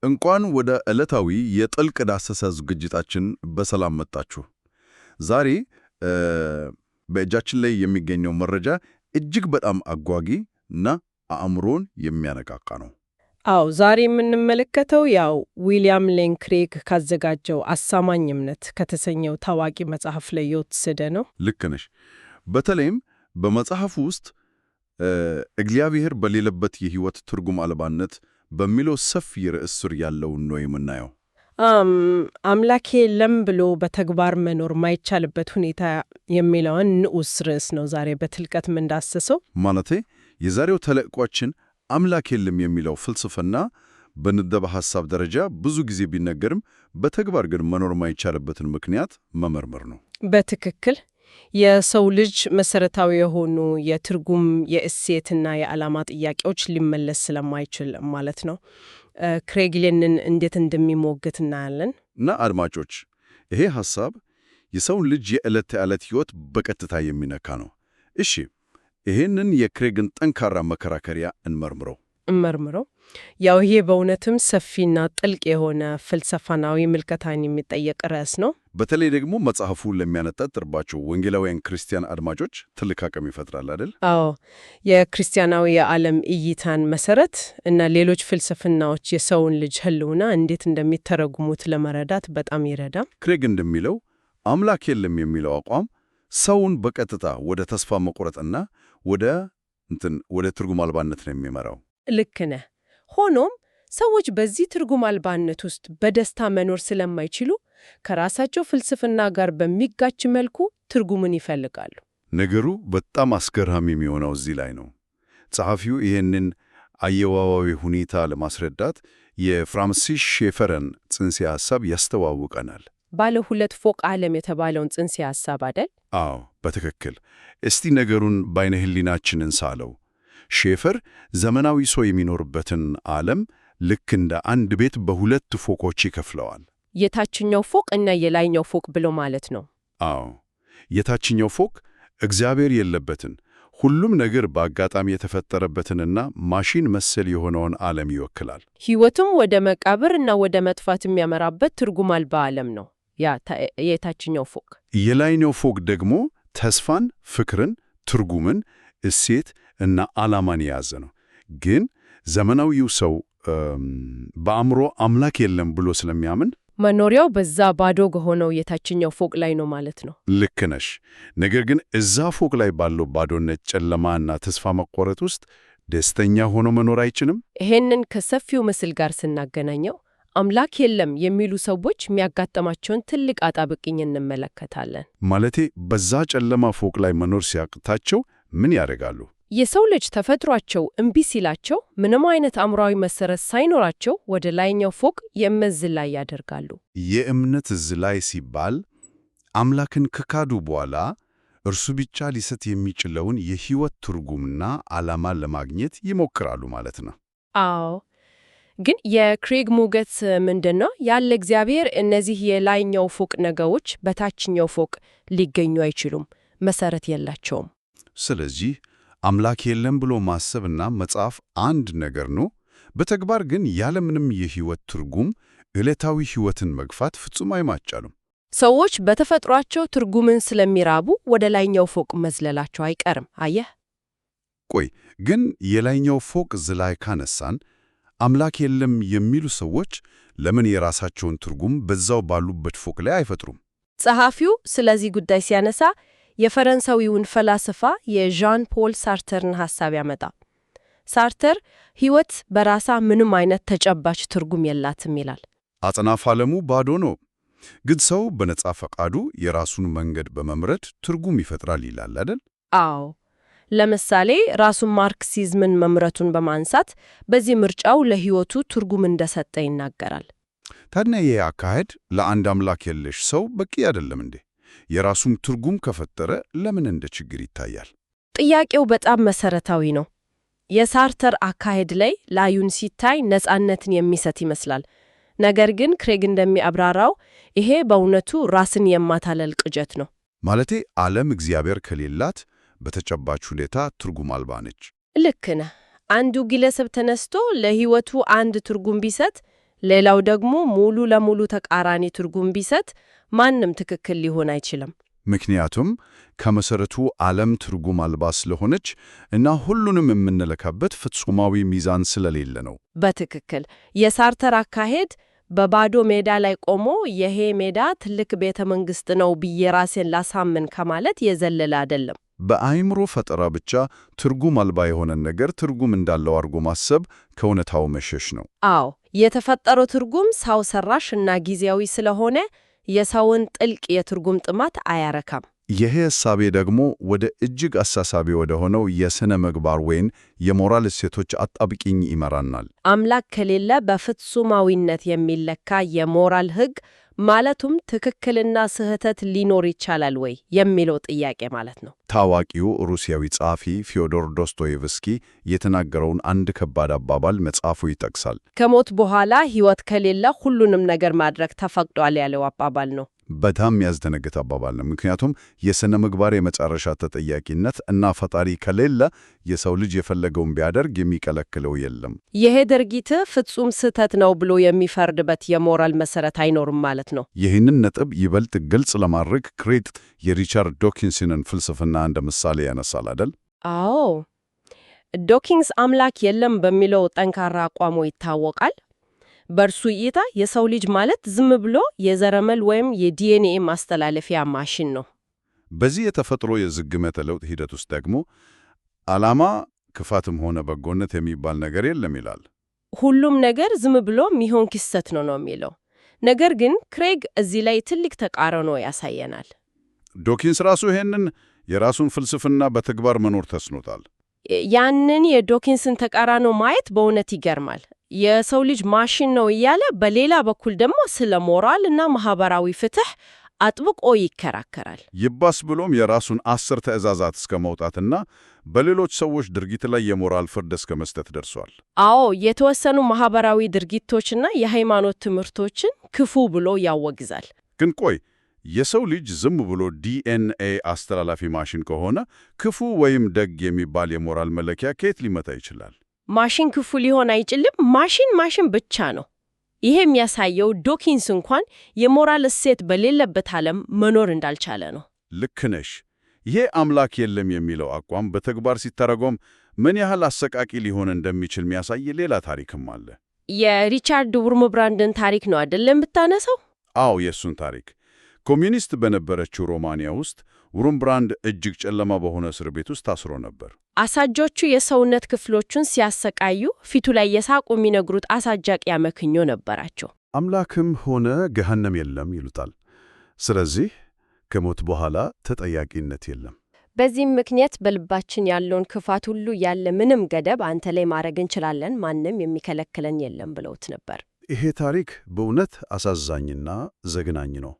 እንኳን ወደ ዕለታዊ የጥልቅ ዳሰሳ ዝግጅታችን በሰላም መጣችሁ። ዛሬ በእጃችን ላይ የሚገኘው መረጃ እጅግ በጣም አጓጊ እና አእምሮን የሚያነቃቃ ነው። አዎ፣ ዛሬ የምንመለከተው ዊሊያም ሌን ክሬግ ካዘጋጀው አሳማኝ እምነት ከተሰኘው ታዋቂ መጽሐፍ ላይ የተወሰደ ነው። ልክ ነሽ። በተለይም በመጽሐፉ ውስጥ እግዚአብሔር በሌለበት የሕይወት ትርጉም አልባነት በሚለው ሰፊ ርዕስ ስር ያለውን ነው የምናየው። አምላክ የለም ብሎ በተግባር መኖር ማይቻልበት ሁኔታ የሚለውን ንዑስ ርዕስ ነው ዛሬ በጥልቀት የምንዳስሰው። ማለቴ የዛሬው ተልዕኳችን አምላክ የለም የሚለው ፍልስፍና በንደበ ሐሳብ ደረጃ ብዙ ጊዜ ቢነገርም በተግባር ግን መኖር ማይቻልበትን ምክንያት መመርመር ነው። በትክክል የሰው ልጅ መሰረታዊ የሆኑ የትርጉም የእሴትና የዓላማ ጥያቄዎች ሊመለስ ስለማይችል ማለት ነው። ክሬግ ሌንን እንዴት እንደሚሞግት እናያለን። እና አድማጮች፣ ይሄ ሐሳብ የሰውን ልጅ የዕለት ተዕለት ሕይወት በቀጥታ የሚነካ ነው። እሺ፣ ይሄንን የክሬግን ጠንካራ መከራከሪያ እንመርምረው። ይሄ በእውነትም ሰፊና ጥልቅ የሆነ ፍልስፍናዊ ምልከታን የሚጠየቅ ርዕስ ነው። በተለይ ደግሞ መጽሐፉ ለሚያነጣጥርባቸው ወንጌላውያን ክርስቲያን አድማጮች ትልቅ አቅም ይፈጥራል አይደል? አዎ፣ የክርስቲያናዊ የዓለም እይታን መሰረት እና ሌሎች ፍልስፍናዎች የሰውን ልጅ ሕልውና እንዴት እንደሚተረጉሙት ለመረዳት በጣም ይረዳም። ክሬግ እንደሚለው አምላክ የለም የሚለው አቋም ሰውን በቀጥታ ወደ ተስፋ መቁረጥና ወደ ትርጉም አልባነት ነው የሚመራው። ልክ ነህ። ሆኖም ሰዎች በዚህ ትርጉም አልባነት ውስጥ በደስታ መኖር ስለማይችሉ ከራሳቸው ፍልስፍና ጋር በሚጋጭ መልኩ ትርጉምን ይፈልጋሉ። ነገሩ በጣም አስገራሚ የሚሆነው እዚህ ላይ ነው። ጸሐፊው ይህንን አየዋዋዊ ሁኔታ ለማስረዳት የፍራንሲስ ሼፈርን ጽንሰ ሐሳብ ያስተዋውቀናል። ባለ ሁለት ፎቅ ዓለም የተባለውን ጽንሰ ሐሳብ አይደል? አዎ፣ በትክክል። እስቲ ነገሩን በዓይነ ሕሊናችን እንሳለው። ሼፈር ዘመናዊ ሰው የሚኖርበትን ዓለም ልክ እንደ አንድ ቤት በሁለት ፎቆች ይከፍለዋል። የታችኛው ፎቅ እና የላይኛው ፎቅ ብሎ ማለት ነው። አዎ፣ የታችኛው ፎቅ እግዚአብሔር የለበትን፣ ሁሉም ነገር በአጋጣሚ የተፈጠረበትንና ማሽን መሰል የሆነውን ዓለም ይወክላል። ሕይወቱም ወደ መቃብር እና ወደ መጥፋት የሚያመራበት ትርጉም አልባ ዓለም ነው የታችኛው ፎቅ። የላይኛው ፎቅ ደግሞ ተስፋን፣ ፍቅርን፣ ትርጉምን፣ እሴት እና ዓላማን የያዘ ነው። ግን ዘመናዊው ሰው በአእምሮ አምላክ የለም ብሎ ስለሚያምን መኖሪያው በዛ ባዶ ከሆነው የታችኛው ፎቅ ላይ ነው ማለት ነው። ልክ ነሽ። ነገር ግን እዛ ፎቅ ላይ ባለው ባዶነት፣ ጨለማና ተስፋ መቆረጥ ውስጥ ደስተኛ ሆኖ መኖር አይችልም። ይሄንን ከሰፊው ምስል ጋር ስናገናኘው አምላክ የለም የሚሉ ሰዎች የሚያጋጥማቸውን ትልቅ አጣብቅኝ እንመለከታለን። ማለቴ በዛ ጨለማ ፎቅ ላይ መኖር ሲያቅታቸው ምን ያደርጋሉ? የሰው ልጅ ተፈጥሯቸው እምቢ ሲላቸው ምንም አይነት አእምሯዊ መሰረት ሳይኖራቸው ወደ ላይኛው ፎቅ የእምነት ዝላይ ያደርጋሉ። የእምነት ዝላይ ሲባል አምላክን ከካዱ በኋላ እርሱ ብቻ ሊሰጥ የሚችለውን የሕይወት ትርጉምና ዓላማ ለማግኘት ይሞክራሉ ማለት ነው። አዎ፣ ግን የክሬግ ሙገት ምንድን ነው? ያለ እግዚአብሔር እነዚህ የላይኛው ፎቅ ነገሮች በታችኛው ፎቅ ሊገኙ አይችሉም፣ መሰረት የላቸውም። ስለዚህ አምላክ የለም ብሎ ማሰብና መጻፍ አንድ ነገር ነው። በተግባር ግን ያለምንም የሕይወት ትርጉም ዕለታዊ ሕይወትን መግፋት ፍጹም አይማቻሉም። ሰዎች በተፈጥሯቸው ትርጉምን ስለሚራቡ ወደ ላይኛው ፎቅ መዝለላቸው አይቀርም። አየህ። ቆይ ግን የላይኛው ፎቅ ዝላይ ካነሳን አምላክ የለም የሚሉ ሰዎች ለምን የራሳቸውን ትርጉም በዛው ባሉበት ፎቅ ላይ አይፈጥሩም? ጸሐፊው ስለዚህ ጉዳይ ሲያነሳ የፈረንሳዊውን ፈላስፋ የዣን ፖል ሳርተርን ሐሳብ ያመጣ። ሳርተር ሕይወት በራሳ ምንም አይነት ተጨባጭ ትርጉም የላትም ይላል። አጽናፈ ዓለሙ ባዶ ነው፣ ግን ሰው በነጻ ፈቃዱ የራሱን መንገድ በመምረጥ ትርጉም ይፈጥራል ይላል አይደል? አዎ። ለምሳሌ ራሱን ማርክሲዝምን መምረቱን በማንሳት በዚህ ምርጫው ለሕይወቱ ትርጉም እንደሰጠ ይናገራል። ታዲያ ይህ አካሄድ ለአንድ አምላክ የለሽ ሰው በቂ አይደለም እንዴ? የራሱን ትርጉም ከፈጠረ ለምን እንደ ችግር ይታያል? ጥያቄው በጣም መሰረታዊ ነው። የሳርተር አካሄድ ላይ ላዩን ሲታይ ነጻነትን የሚሰጥ ይመስላል። ነገር ግን ክሬግ እንደሚያብራራው ይሄ በእውነቱ ራስን የማታለል ቅዠት ነው። ማለቴ ዓለም እግዚአብሔር ከሌላት በተጨባጭ ሁኔታ ትርጉም አልባ ነች። ልክ ነህ። አንዱ ግለሰብ ተነስቶ ለሕይወቱ አንድ ትርጉም ቢሰጥ፣ ሌላው ደግሞ ሙሉ ለሙሉ ተቃራኒ ትርጉም ቢሰጥ ማንም ትክክል ሊሆን አይችልም። ምክንያቱም ከመሰረቱ ዓለም ትርጉም አልባ ስለሆነች እና ሁሉንም የምንለካበት ፍጹማዊ ሚዛን ስለሌለ ነው። በትክክል የሳርተር አካሄድ በባዶ ሜዳ ላይ ቆሞ ይሄ ሜዳ ትልቅ ቤተ መንግሥት ነው ብዬ ራሴን ላሳምን ከማለት የዘለለ አይደለም። በአእምሮ ፈጠራ ብቻ ትርጉም አልባ የሆነን ነገር ትርጉም እንዳለው አድርጎ ማሰብ ከእውነታው መሸሽ ነው። አዎ፣ የተፈጠረው ትርጉም ሰው ሰራሽ እና ጊዜያዊ ስለሆነ የሰውን ጥልቅ የትርጉም ጥማት አያረካም። ይሄ ሕሳቤ ደግሞ ወደ እጅግ አሳሳቢ ወደ ሆነው የሥነ ምግባር ወይም የሞራል እሴቶች አጣብቂኝ ይመራናል። አምላክ ከሌለ በፍጹማዊነት የሚለካ የሞራል ሕግ ማለቱም ትክክልና ስህተት ሊኖር ይቻላል ወይ የሚለው ጥያቄ ማለት ነው። ታዋቂው ሩሲያዊ ጸሐፊ ፊዮዶር ዶስቶዬቭስኪ የተናገረውን አንድ ከባድ አባባል መጽሐፉ ይጠቅሳል። ከሞት በኋላ ሕይወት ከሌለ ሁሉንም ነገር ማድረግ ተፈቅዷል ያለው አባባል ነው። በጣም ያስደነግጥ አባባል ነው። ምክንያቱም የሥነ ምግባር የመጨረሻ ተጠያቂነት እና ፈጣሪ ከሌለ የሰው ልጅ የፈለገውን ቢያደርግ የሚከለክለው የለም። ይሄ ድርጊት ፍጹም ስህተት ነው ብሎ የሚፈርድበት የሞራል መሰረት አይኖርም ማለት ነው። ይህንን ነጥብ ይበልጥ ግልጽ ለማድረግ ክሬግ የሪቻርድ ዶኪንስን ፍልስፍና እንደ ምሳሌ ያነሳል አይደል? አዎ፣ ዶኪንስ አምላክ የለም በሚለው ጠንካራ አቋሙ ይታወቃል። በእርሱ እይታ የሰው ልጅ ማለት ዝም ብሎ የዘረመል ወይም የዲኤንኤ ማስተላለፊያ ማሽን ነው። በዚህ የተፈጥሮ የዝግመተ ለውጥ ሂደት ውስጥ ደግሞ ዓላማ፣ ክፋትም ሆነ በጎነት የሚባል ነገር የለም ይላል። ሁሉም ነገር ዝም ብሎ የሚሆን ክስተት ነው የሚለው። ነገር ግን ክሬግ እዚህ ላይ ትልቅ ተቃርኖ ያሳየናል። ዶኪንስ ራሱ ይሄንን የራሱን ፍልስፍና በተግባር መኖር ተስኖታል። ያንን የዶኪንስን ተቃርኖ ማየት በእውነት ይገርማል። የሰው ልጅ ማሽን ነው እያለ በሌላ በኩል ደግሞ ስለ ሞራል እና ማህበራዊ ፍትህ አጥብቆ ይከራከራል። ይባስ ብሎም የራሱን 10 ትእዛዛት እስከ መውጣትና በሌሎች ሰዎች ድርጊት ላይ የሞራል ፍርድ እስከ መስጠት ደርሷል። አዎ፣ የተወሰኑ ማህበራዊ ድርጊቶችና የሃይማኖት ትምህርቶችን ክፉ ብሎ ያወግዛል። ግን ቆይ የሰው ልጅ ዝም ብሎ ዲኤንኤ አስተላላፊ ማሽን ከሆነ ክፉ ወይም ደግ የሚባል የሞራል መለኪያ ከየት ሊመጣ ይችላል? ማሽን ክፉ ሊሆን አይችልም። ማሽን ብቻ ነው። ይሄ የሚያሳየው ዶኪንስ እንኳን የሞራል እሴት በሌለበት ዓለም መኖር እንዳልቻለ ነው። ልክ ነሽ። ይሄ አምላክ የለም የሚለው አቋም በተግባር ሲተረጎም ምን ያህል አሰቃቂ ሊሆን እንደሚችል የሚያሳይ ሌላ ታሪክም አለ። የሪቻርድ ውርምብራንድን ታሪክ ነው አይደለም የምታነሳው? አዎ፣ የእሱን ታሪክ። ኮሚኒስት በነበረችው ሮማንያ ውስጥ ውርምብራንድ እጅግ ጨለማ በሆነ እስር ቤት ውስጥ ታስሮ ነበር። አሳጆቹ የሰውነት ክፍሎቹን ሲያሰቃዩ ፊቱ ላይ የሳቁ የሚነግሩት አሳጃቂ አመክንዮ ነበራቸው። አምላክም ሆነ ገሃነም የለም ይሉታል። ስለዚህ ከሞት በኋላ ተጠያቂነት የለም። በዚህም ምክንያት በልባችን ያለውን ክፋት ሁሉ ያለ ምንም ገደብ አንተ ላይ ማድረግ እንችላለን፣ ማንም የሚከለክለን የለም ብለውት ነበር። ይሄ ታሪክ በእውነት አሳዛኝና ዘግናኝ ነው።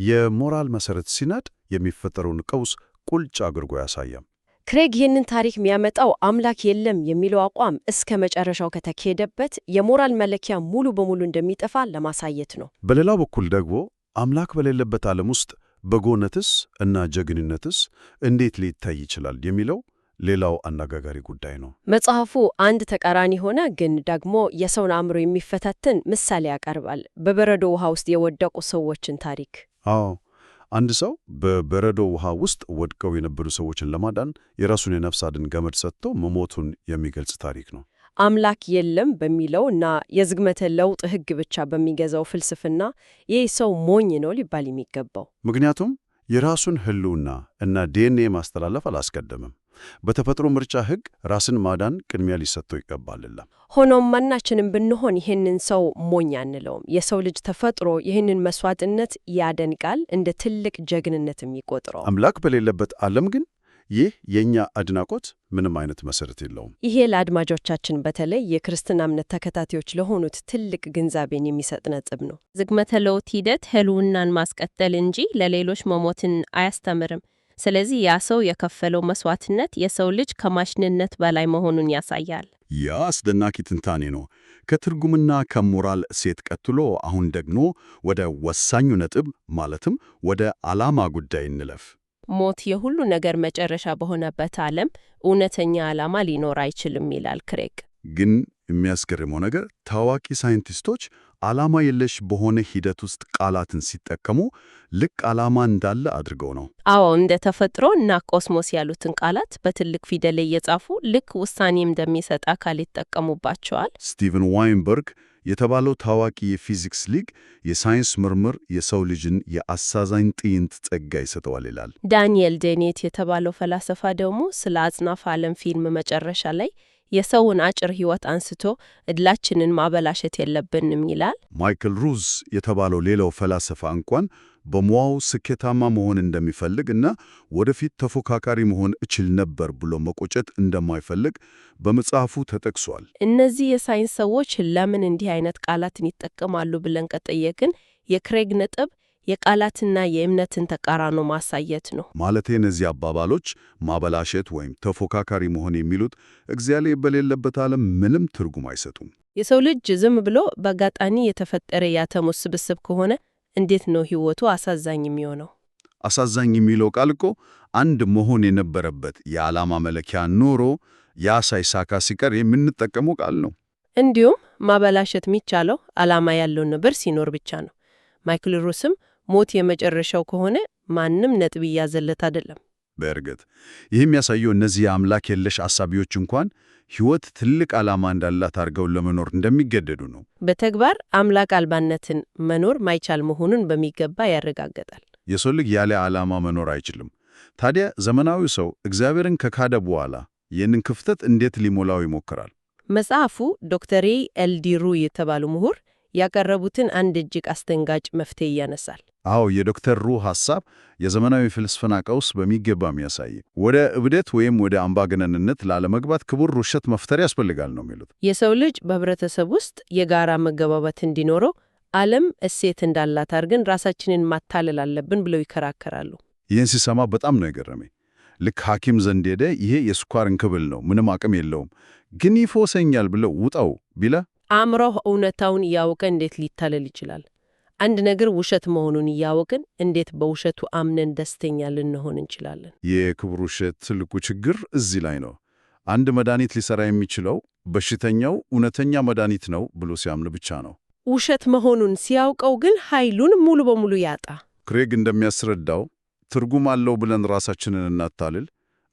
የሞራል መሰረት ሲናድ የሚፈጠረውን ቀውስ ቁልጭ አድርጎ ያሳያል። ክሬግ ይህንን ታሪክ የሚያመጣው አምላክ የለም የሚለው አቋም እስከ መጨረሻው ከተካሄደበት የሞራል መለኪያ ሙሉ በሙሉ እንደሚጠፋ ለማሳየት ነው። በሌላው በኩል ደግሞ አምላክ በሌለበት ዓለም ውስጥ በጎነትስ እና ጀግንነትስ እንዴት ሊታይ ይችላል የሚለው ሌላው አነጋጋሪ ጉዳይ ነው። መጽሐፉ አንድ ተቃራኒ ሆነ ግን ደግሞ የሰውን አእምሮ የሚፈታትን ምሳሌ ያቀርባል። በበረዶ ውሃ ውስጥ የወደቁ ሰዎችን ታሪክ። አዎ፣ አንድ ሰው በበረዶ ውሃ ውስጥ ወድቀው የነበሩ ሰዎችን ለማዳን የራሱን የነፍስ አድን ገመድ ሰጥቶ መሞቱን የሚገልጽ ታሪክ ነው። አምላክ የለም በሚለው እና የዝግመተ ለውጥ ሕግ ብቻ በሚገዛው ፍልስፍና ይህ ሰው ሞኝ ነው ሊባል የሚገባው። ምክንያቱም የራሱን ሕልውና እና ዲኤንኤ ማስተላለፍ አላስቀደምም። በተፈጥሮ ምርጫ ሕግ ራስን ማዳን ቅድሚያ ሊሰጠው ይገባልና። ሆኖም ማናችንም ብንሆን ይህንን ሰው ሞኝ አንለውም። የሰው ልጅ ተፈጥሮ ይህንን መስዋዕትነት ያደንቃል፣ እንደ ትልቅ ጀግንነትም ይቆጥረው። አምላክ በሌለበት ዓለም ግን ይህ የእኛ አድናቆት ምንም አይነት መሰረት የለውም። ይሄ ለአድማጮቻችን በተለይ የክርስትና እምነት ተከታታዮች ለሆኑት ትልቅ ግንዛቤን የሚሰጥ ነጥብ ነው። ዝግመተ ለውጥ ሂደት ሕልውናን ማስቀጠል እንጂ ለሌሎች መሞትን አያስተምርም። ስለዚህ ያ ሰው የከፈለው መስዋዕትነት የሰው ልጅ ከማሽንነት በላይ መሆኑን ያሳያል። ያ አስደናቂ ትንታኔ ነው። ከትርጉምና ከሞራል እሴት ቀጥሎ አሁን ደግሞ ወደ ወሳኙ ነጥብ ማለትም ወደ ዓላማ ጉዳይ እንለፍ። ሞት የሁሉ ነገር መጨረሻ በሆነበት ዓለም እውነተኛ ዓላማ ሊኖር አይችልም ይላል ክሬግ። ግን የሚያስገርመው ነገር ታዋቂ ሳይንቲስቶች ዓላማ የለሽ በሆነ ሂደት ውስጥ ቃላትን ሲጠቀሙ ልክ ዓላማ እንዳለ አድርገው ነው። አዎ፣ እንደ ተፈጥሮ እና ኮስሞስ ያሉትን ቃላት በትልቅ ፊደል እየጻፉ ልክ ውሳኔ እንደሚሰጥ አካል ይጠቀሙባቸዋል። ስቲቨን ዋይንበርግ የተባለው ታዋቂ የፊዚክስ ሊቅ የሳይንስ ምርምር የሰው ልጅን የአሳዛኝ ትዕይንት ጸጋ ይሰጠዋል ይላል። ዳንኤል ዴኔት የተባለው ፈላሰፋ ደግሞ ስለ አጽናፈ ዓለም ፊልም መጨረሻ ላይ የሰውን አጭር ሕይወት አንስቶ ዕድላችንን ማበላሸት የለብንም ይላል። ማይክል ሩዝ የተባለው ሌላው ፈላሰፋ እንኳን በሙያው ስኬታማ መሆን እንደሚፈልግ እና ወደፊት ተፎካካሪ መሆን እችል ነበር ብሎ መቆጨት እንደማይፈልግ በመጽሐፉ ተጠቅሷል። እነዚህ የሳይንስ ሰዎች ለምን እንዲህ አይነት ቃላትን ይጠቀማሉ ብለን ከጠየቅን የክሬግ ነጥብ የቃላትና የእምነትን ተቃራኒ ማሳየት ነው። ማለቴ እነዚህ አባባሎች ማበላሸት ወይም ተፎካካሪ መሆን የሚሉት እግዚአብሔር በሌለበት ዓለም ምንም ትርጉም አይሰጡም። የሰው ልጅ ዝም ብሎ በአጋጣሚ የተፈጠረ የአተሙ ስብስብ ከሆነ እንዴት ነው ሕይወቱ አሳዛኝ የሚሆነው? አሳዛኝ የሚለው ቃል እኮ አንድ መሆን የነበረበት የዓላማ መለኪያ ኖሮ ያ ሳይሳካ ሲቀር የምንጠቀመው ቃል ነው። እንዲሁም ማበላሸት የሚቻለው ዓላማ ያለው ነገር ሲኖር ብቻ ነው። ማይክል ሩስም ሞት የመጨረሻው ከሆነ ማንም ነጥብ እያዘለት አይደለም። በእርግጥ ይህ የሚያሳየው እነዚህ የአምላክ የለሽ አሳቢዎች እንኳን ሕይወት ትልቅ ዓላማ እንዳላት አድርገው ለመኖር እንደሚገደዱ ነው። በተግባር አምላክ አልባነትን መኖር ማይቻል መሆኑን በሚገባ ያረጋግጣል። የሰው ልጅ ያለ ዓላማ መኖር አይችልም። ታዲያ ዘመናዊው ሰው እግዚአብሔርን ከካደ በኋላ ይህንን ክፍተት እንዴት ሊሞላው ይሞክራል? መጽሐፉ ዶክተር ኤልዲ ሩ የተባሉ ምሁር ያቀረቡትን አንድ እጅግ አስደንጋጭ መፍትሄ ያነሳል። አዎ፣ የዶክተር ሩ ሐሳብ የዘመናዊ ፍልስፍና ቀውስ በሚገባ የሚያሳይ ወደ እብደት ወይም ወደ አምባገነንነት ላለመግባት ክቡር ውሸት መፍጠር ያስፈልጋል ነው የሚሉት። የሰው ልጅ በህብረተሰብ ውስጥ የጋራ መግባባት እንዲኖረው ዓለም እሴት እንዳላት አድርገን ራሳችንን ማታለል አለብን ብለው ይከራከራሉ። ይህን ሲሰማ በጣም ነው የገረመኝ። ልክ ሐኪም ዘንድ ሄደ ይሄ የስኳር እንክብል ነው፣ ምንም አቅም የለውም፣ ግን ይፎሰኛል ብለው ውጣው ቢለ አእምሮህ እውነታውን እያወቀ እንዴት ሊታለል ይችላል? አንድ ነገር ውሸት መሆኑን እያወቅን እንዴት በውሸቱ አምነን ደስተኛ ልንሆን እንችላለን? የክቡር ውሸት ትልቁ ችግር እዚህ ላይ ነው። አንድ መድኃኒት ሊሰራ የሚችለው በሽተኛው እውነተኛ መድኃኒት ነው ብሎ ሲያምን ብቻ ነው። ውሸት መሆኑን ሲያውቀው ግን ኃይሉን ሙሉ በሙሉ ያጣ። ክሬግ እንደሚያስረዳው ትርጉም አለው ብለን ራሳችንን እናታልል፣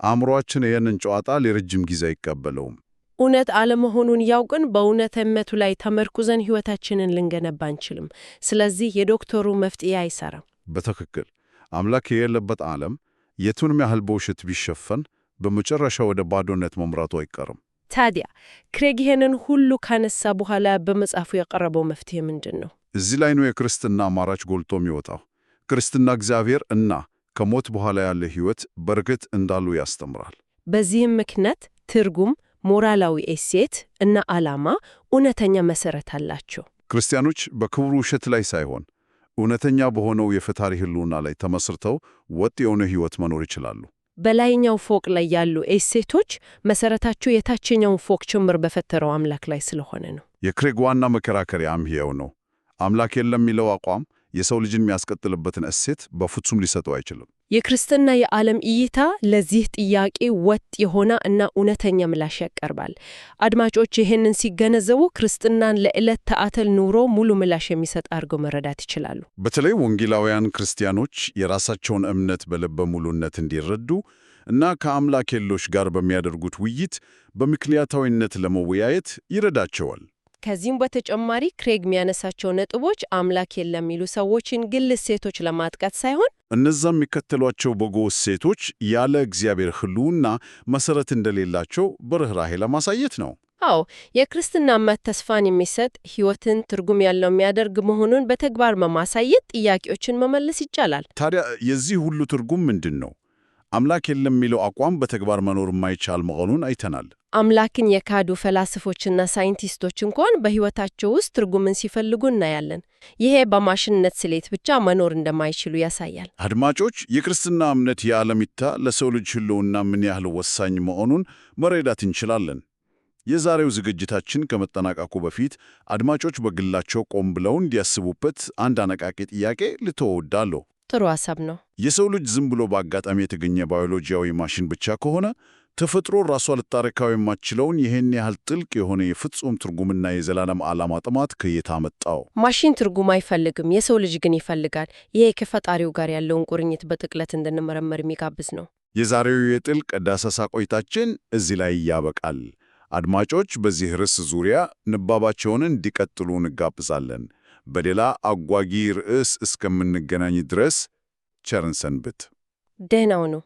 አእምሮአችን ይህንን ጨዋታ ለረጅም ጊዜ አይቀበለውም። እውነት አለመሆኑን ያውቅን በእውነተነቱ ላይ ተመርኩዘን ሕይወታችንን ልንገነባ አንችልም። ስለዚህ የዶክተሩ መፍትሄ አይሰራም። በትክክል አምላክ የሌለበት ዓለም የቱንም ያህል በውሸት ቢሸፈን በመጨረሻ ወደ ባዶነት መምራቱ አይቀርም። ታዲያ ክሬግ ይህንን ሁሉ ካነሳ በኋላ በመጽሐፉ ያቀረበው መፍትሄ ምንድን ነው? እዚህ ላይ ነው የክርስትና አማራጭ ጎልቶ የሚወጣው። ክርስትና እግዚአብሔር እና ከሞት በኋላ ያለ ሕይወት በርግጥ እንዳሉ ያስተምራል። በዚህም ምክንያት ትርጉም፣ ሞራላዊ እሴት እና ዓላማ እውነተኛ መሰረት አላቸው። ክርስቲያኖች በክቡር ውሸት ላይ ሳይሆን እውነተኛ በሆነው የፈጣሪ ሕልውና ላይ ተመስርተው ወጥ የሆነ ሕይወት መኖር ይችላሉ። በላይኛው ፎቅ ላይ ያሉ እሴቶች መሰረታቸው የታችኛውን ፎቅ ጭምር በፈጠረው አምላክ ላይ ስለሆነ ነው። የክሬግ ዋና መከራከሪያም ይኸው ነው። አምላክ የለም የሚለው አቋም የሰው ልጅን የሚያስቀጥልበትን እሴት በፍጹም ሊሰጠው አይችልም። የክርስትና የዓለም እይታ ለዚህ ጥያቄ ወጥ የሆነ እና እውነተኛ ምላሽ ያቀርባል። አድማጮች ይህንን ሲገነዘቡ ክርስትናን ለዕለት ተዕለት ኑሮ ሙሉ ምላሽ የሚሰጥ አድርገው መረዳት ይችላሉ። በተለይ ወንጌላውያን ክርስቲያኖች የራሳቸውን እምነት በልበ ሙሉነት እንዲረዱ እና ከአምላክ የለሽ ጋር በሚያደርጉት ውይይት በምክንያታዊነት ለመወያየት ይረዳቸዋል። ከዚህም በተጨማሪ ክሬግ የሚያነሳቸው ነጥቦች አምላክ የለም የሚሉ ሰዎችን ግል እሴቶች ለማጥቃት ሳይሆን እነዛም የሚከተሏቸው በጎ እሴቶች ያለ እግዚአብሔር ሕልውና መሰረት እንደሌላቸው በርህራሄ ለማሳየት ነው። አዎ፣ የክርስትና እምነት ተስፋን የሚሰጥ ሕይወትን ትርጉም ያለው የሚያደርግ መሆኑን በተግባር በማሳየት ጥያቄዎችን መመለስ ይቻላል። ታዲያ የዚህ ሁሉ ትርጉም ምንድን ነው? አምላክ የለም የሚለው አቋም በተግባር መኖር የማይቻል መሆኑን አይተናል። አምላክን የካዱ ፈላስፎችና ሳይንቲስቶች እንኳን በሕይወታቸው ውስጥ ትርጉምን ሲፈልጉ እናያለን። ይሄ በማሽንነት ስሌት ብቻ መኖር እንደማይችሉ ያሳያል። አድማጮች፣ የክርስትና እምነት የዓለም እይታ ለሰው ልጅ ሕልውና ምን ያህል ወሳኝ መሆኑን መረዳት እንችላለን። የዛሬው ዝግጅታችን ከመጠናቀቁ በፊት አድማጮች በግላቸው ቆም ብለው እንዲያስቡበት አንድ አነቃቂ ጥያቄ ልተወዳለሁ። ጥሩ ሐሳብ ነው። የሰው ልጅ ዝም ብሎ በአጋጣሚ የተገኘ ባዮሎጂያዊ ማሽን ብቻ ከሆነ ተፈጥሮ ራሷ ልታረካው የማትችለውን ይህን ያህል ጥልቅ የሆነ የፍጹም ትርጉምና የዘላለም ዓላማ ጥማት ከየት አመጣው? ማሽን ትርጉም አይፈልግም፣ የሰው ልጅ ግን ይፈልጋል። ይሄ ከፈጣሪው ጋር ያለውን ቁርኝት በጥልቀት እንድንመረምር የሚጋብዝ ነው። የዛሬው የጥልቅ ዳሰሳ ቆይታችን እዚህ ላይ ያበቃል። አድማጮች በዚህ ርዕስ ዙሪያ ንባባቸውን እንዲቀጥሉ እንጋብዛለን። በሌላ አጓጊ ርዕስ እስከምንገናኝ ድረስ ቸርን ሰንብት። ደህናው ነው።